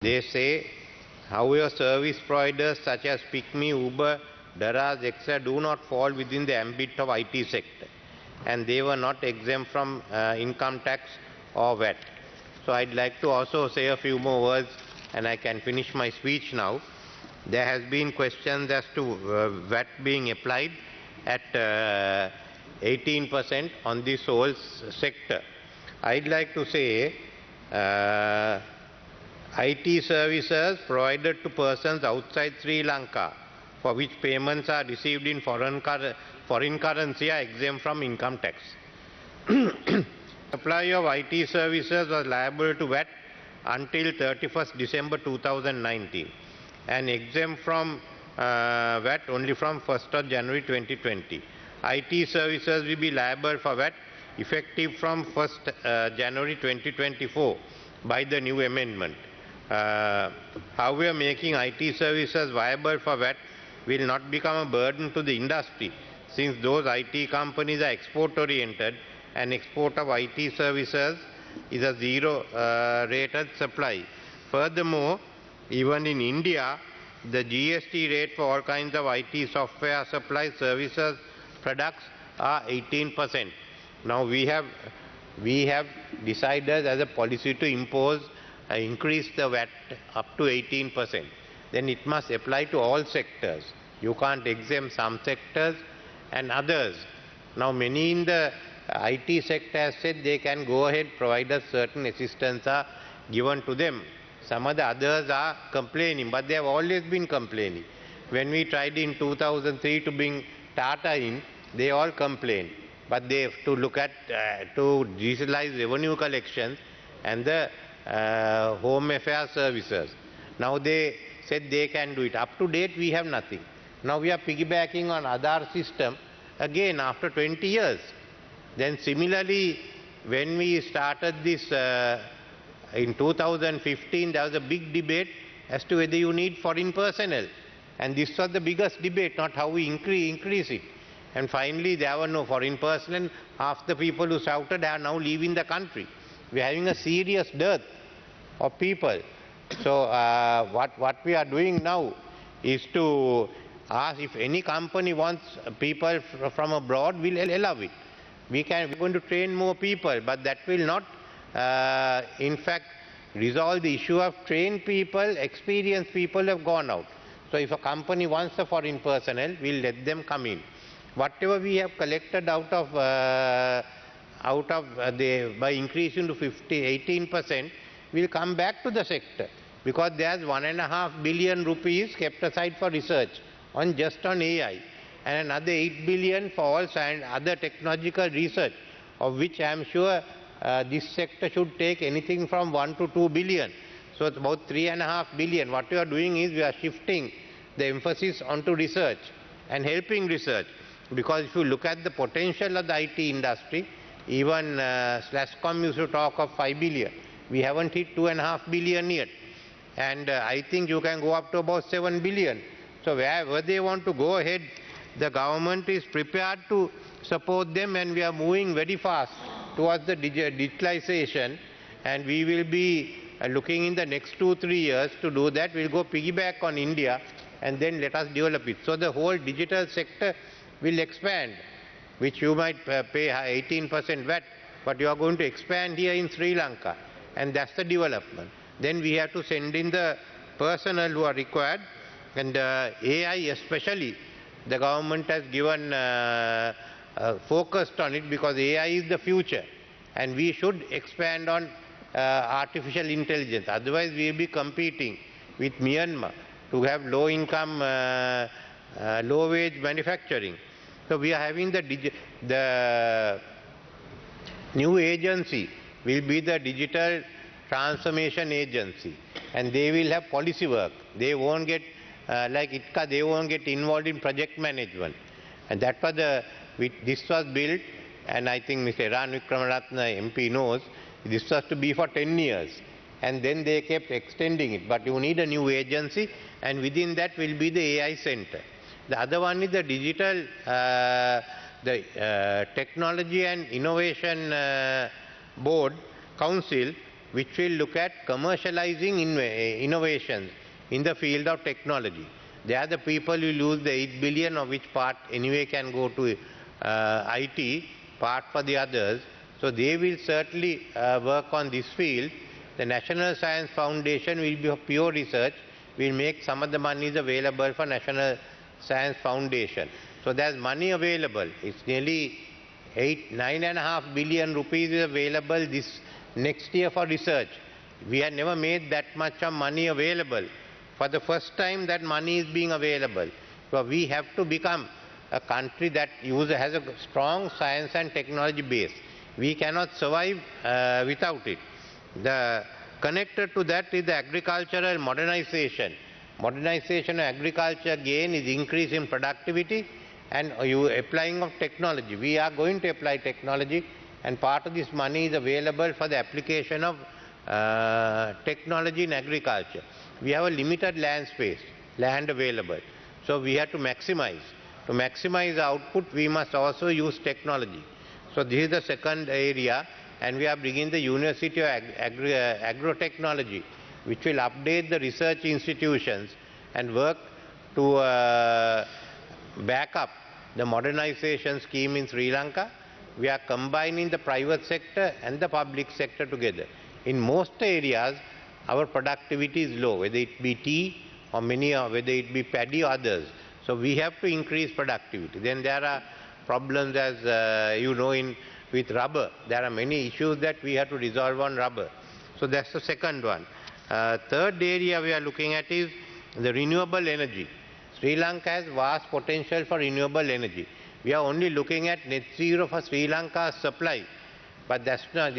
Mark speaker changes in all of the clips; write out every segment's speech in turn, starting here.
Speaker 1: They say, however, service providers such as PickMe, Uber, Daraz, etc. do not fall within the ambit of IT sector, and they were not exempt from income tax or VAT. So I'd like to also say a few more words, and I can finish my speech now. There has been questions as to VAT being applied at 18% on this whole sector. I'd like to say IT services provided to persons outside Sri Lanka for which payments are received in foreign currency are exempt from income tax. Supply of IT services was liable to VAT until 31st December 2019 and exempt from VAT only from 1st of January 2020. IT services will be liable for VAT effective from 1st January 2024 by the new amendment. However, making IT services viable for VAT will not become a burden to the industry, since those IT companies are export-oriented and export of IT services is a zero-rated supply. Furthermore, even in India, the GST rate for all kinds of IT software supply services products are 18%. Now we have decided as a policy to increase the VAT up to 18%. Then it must apply to all sectors. You can't exempt some sectors and others. Now many in the IT sector have said they can go ahead, provided certain assistance are given to them. Some of the others are complaining, but they have always been complaining. When we tried in 2003 to bring Tata in, they all complained. But they have to look at, to digitalize revenue collections and the home affairs services. Now they said they can do it. Up to date we have nothing. Now we are piggybacking on Aadhaar system again after 20 years. Then similarly, when we started this in 2015, there was a big debate as to whether you need foreign personnel. And this was the biggest debate, not how we increase it. And finally, there were no foreign personnel. Half the people who shouted are now leaving the country. We are having a serious dearth of people. So what we are doing now is to ask if any company wants people from abroad, we'll allow it. We're going to train more people, but that will not, in fact, resolve the issue of trained people. Experienced people have gone out. So if a company wants a foreign personnel, we'll let them come in. Whatever we have collected by increasing to 18%, will come back to the sector, because there's 1.5 billion rupees kept aside for research just on AI, and another 8 billion for all other technological research, of which I am sure this sector should take anything from 1 to 2 billion. So it's about 3.5 billion. What we are doing is we are shifting the emphasis onto research and helping research. Because if you look at the potential of the IT industry, even Slashcom used to talk of 5 billion. We haven't hit 2.5 billion yet. And I think you can go up to about 7 billion. So wherever they want to go ahead, the government is prepared to support them, and we are moving very fast towards the digitalization. And we will be looking in the next 2-3 years to do that. We'll go piggyback on India and then let us develop it. So the whole digital sector will expand, which you might pay 18% VAT, but you are going to expand here in Sri Lanka, and that's the development. Then we have to send in the personnel who are required, and AI especially, the government has given focused on it, because AI is the future, and we should expand on artificial intelligence. Otherwise we will be competing with Myanmar to have low income, low wage manufacturing. So we are having the new agency will be the digital transformation agency, and they will have policy work. They won't get like ITCA, they won't get involved in project management. And that was this was built, and I think Mr. Ranil MP knows, this was to be for 10 years. And then they kept extending it. But you need a new agency, and within that will be the AI center. The other one is the digital, Technology and Innovation Board Council, which will look at commercializing innovations in the field of technology. They are the people who lose the 8 billion, of which part anyway can go to IT, part for the others. So they will certainly work on this field. The National Science Foundation will be of pure research. We'll make some of the monies available for National Science Foundation. So there's money available. It's nearly 9.5 billion rupees is available this next year for research. We had never made that much of money available. For the first time that money is being available. So we have to become a country that has a strong science and technology base. We cannot survive without it. Connected to that is the agricultural modernization. Modernization of agriculture again is increase in productivity and applying of technology. We are going to apply technology, and part of this money is available for the application of technology in agriculture. We have a limited land space, land available. So we have to maximize. To maximize output, we must also use technology. So this is the second area, and we are bringing the University of Agrotechnology, which will update the research institutions and work to back up the modernization scheme in Sri Lanka. We are combining the private sector and the public sector together. In most areas, our productivity is low, whether it be tea or whether it be paddy or others. So we have to increase productivity. Then there are problems, as you know, with rubber. There are many issues that we have to resolve on rubber. So that's the second one. Third area we are looking at is the renewable energy. Sri Lanka has vast potential for renewable energy. We are only looking at net zero for Sri Lanka's supply. But that's not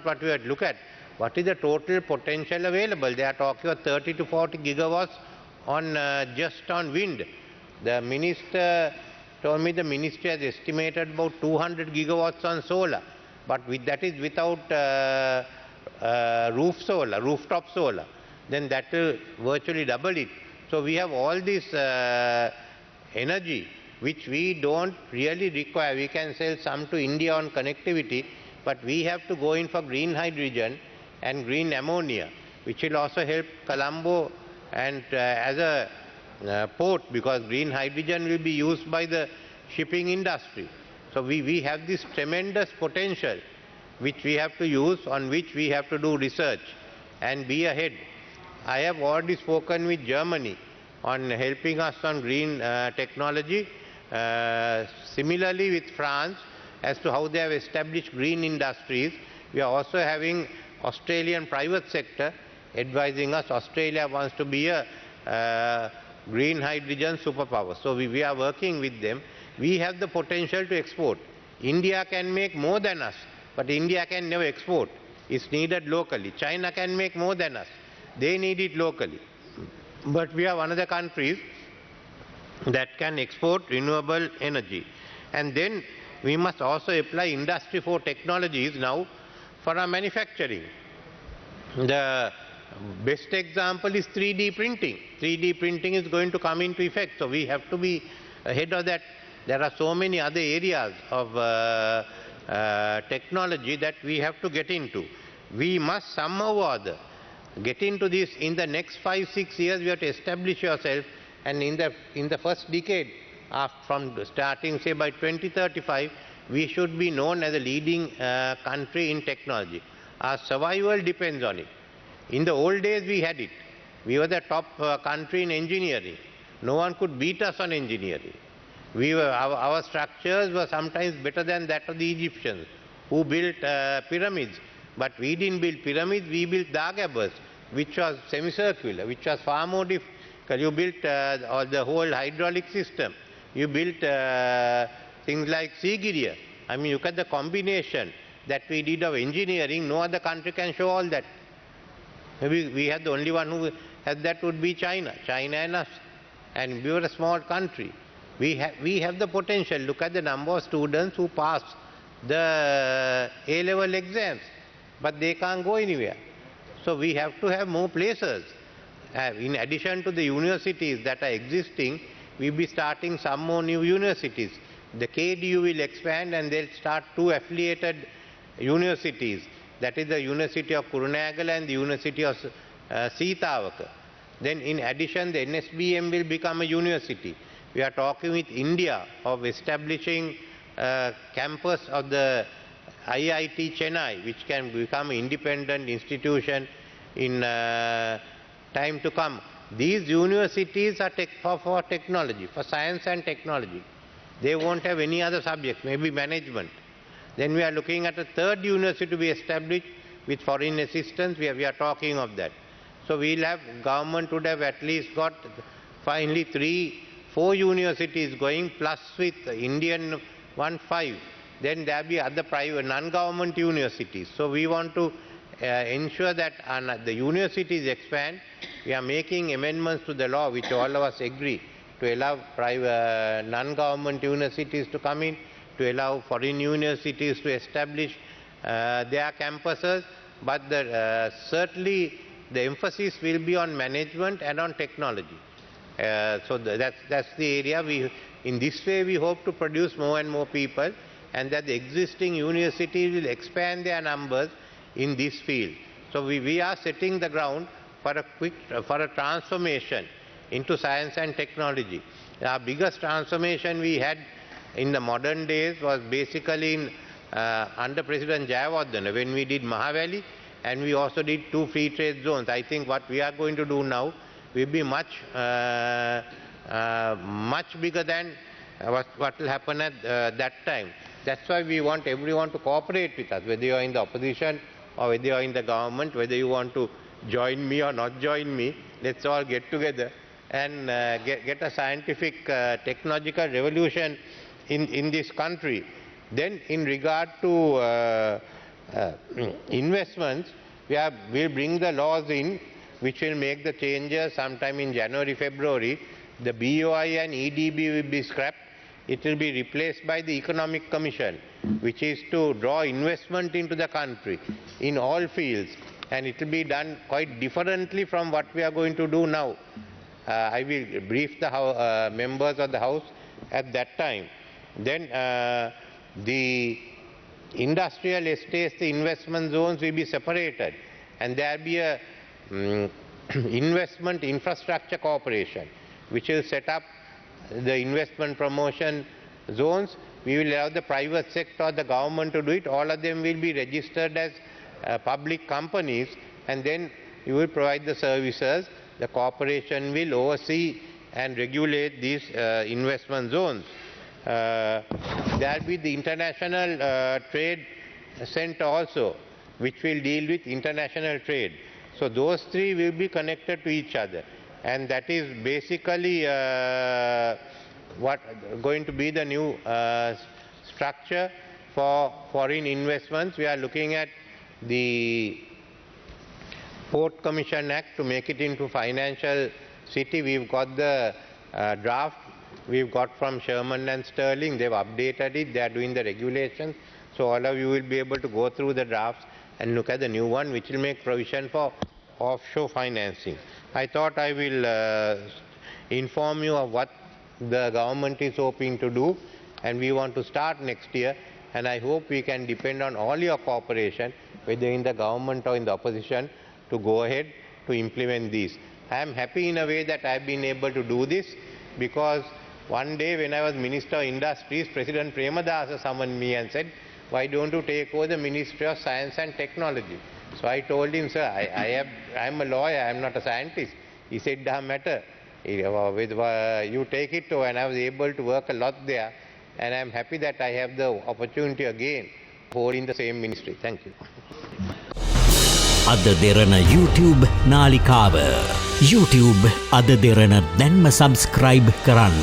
Speaker 1: what we have to look at. What is the total potential available? They are talking about 30 to 40 gigawatts on just on wind. The minister told me the ministry has estimated about 200 gigawatts on solar, but that is without rooftop solar. Then that will virtually double it. So we have all this energy which we don't really require. We can sell some to India on connectivity, but we have to go in for green hydrogen and green ammonia, which will also help Colombo and as a port, because green hydrogen will be used by the shipping industry. So we have this tremendous potential which we have to use, on which we have to do research and be ahead. I have already spoken with Germany on helping us on green technology. Similarly with France, as to how they have established green industries. We are also having Australian private sector advising us. Australia wants to be a green hydrogen superpower. So we are working with them. We have the potential to export. India can make more than us, but India can never export. It's needed locally. China can make more than us. They need it locally. But we are one of the countries that can export renewable energy. And then we must also apply Industry 4 technologies now for our manufacturing. The best example is 3D printing. 3D printing is going to come into effect, so we have to be ahead of that. There are so many other areas of technology that we have to get into. We must somehow or other get into this. In the next 5-6 years, we have to establish yourself, and in the first decade, from starting say by 2035, we should be known as a leading country in technology. Our survival depends on it. In the old days we had it. We were the top country in engineering. No one could beat us on engineering. Our structures were sometimes better than that of the Egyptians, who built pyramids. But we didn't build pyramids, we built Dagobas, which was semicircular, which was far more difficult. You built the whole hydraulic system. You built things like Sigiriya. I mean, look at the combination that we did of engineering. No other country can show all that. Maybe we had the only one who had that would be China and us. And we were a small country. We have the potential. Look at the number of students who pass the A-level exams, but they can't go anywhere. So we have to have more places. In addition to the universities that are existing, we'll be starting some more new universities. The KDU will expand and they'll start 2 affiliated universities. that is the University of Kurunegala and the University of Seethawaka. Then in addition, the NSBM will become a university. We are talking with India of establishing a campus of the IIT Chennai, which can become an independent institution in time to come. These universities are for technology, for science and technology. They won't have any other subject, maybe management. Then we are looking at a third university to be established with foreign assistance. We are talking of that. So we'll have, government would have at least got finally 3-4 universities going, plus with Indian 1-5. Then there will be other private non-government universities. So we want to ensure that the universities expand. We are making amendments to the law, which all of us agree, to allow private non-government universities to come in, to allow foreign universities to establish their campuses. But certainly the emphasis will be on management and on technology. So that's the area. In this way we hope to produce more and more people, and that the existing universities will expand their numbers in this field. So we are setting the ground for a transformation into science and technology. Our biggest transformation we had in the modern days was basically under President Jayawardena, when we did Mahavali, and we also did 2 free trade zones. I think what we are going to do now will be much bigger than what will happen at that time. That's why we want everyone to cooperate with us, whether you are in the opposition or whether you are in the government, whether you want to join me or not join me. Let's all get together and get a scientific technological revolution in this country. Then in regard to investments, we'll bring the laws in which will make the changes sometime in January, February. The BOI and EDB will be scrapped. It will be replaced by the Economic Commission, which is to draw investment into the country in all fields, and it will be done quite differently from what we are going to do now. I will brief the members of the House at that time. Then the industrial estates, the investment zones will be separated, and there will be a investment infrastructure corporation which will set up the investment promotion zones. We will allow the private sector, the government to do it. All of them will be registered as public companies, and then you will provide the services. The corporation will oversee and regulate these investment zones. There will be the International Trade Center also, which will deal with international trade. So those 3 will be connected to each other, and that is basically what going to be the new structure for foreign investments. We are looking at the Port Commission Act to make it into financial city. We've got the draft we've got from Sherman and Sterling. They've updated it. They are doing the regulations. So all of you will be able to go through the drafts and look at the new one, which will make provision for offshore financing. I thought I will inform you of what the government is hoping to do, and we want to start next year, and I hope we can depend on all your cooperation, whether in the government or in the opposition, to go ahead to implement these. I am happy in a way that I have been able to do this, because one day when I was Minister of Industries, President Premadasa summoned me and said, "Why don't you take over the Ministry of Science and Technology?" So I told him, "Sir, I am a lawyer, I am not a scientist." He said, "Doesn't matter. You take it over," and I was able to work a lot there, and I am happy that I have the opportunity again holding the same ministry. Thank you.
Speaker 2: AdaDerana YouTube නාලිකාව YouTube AdaDerana දැන්ම subscribe කරන්න.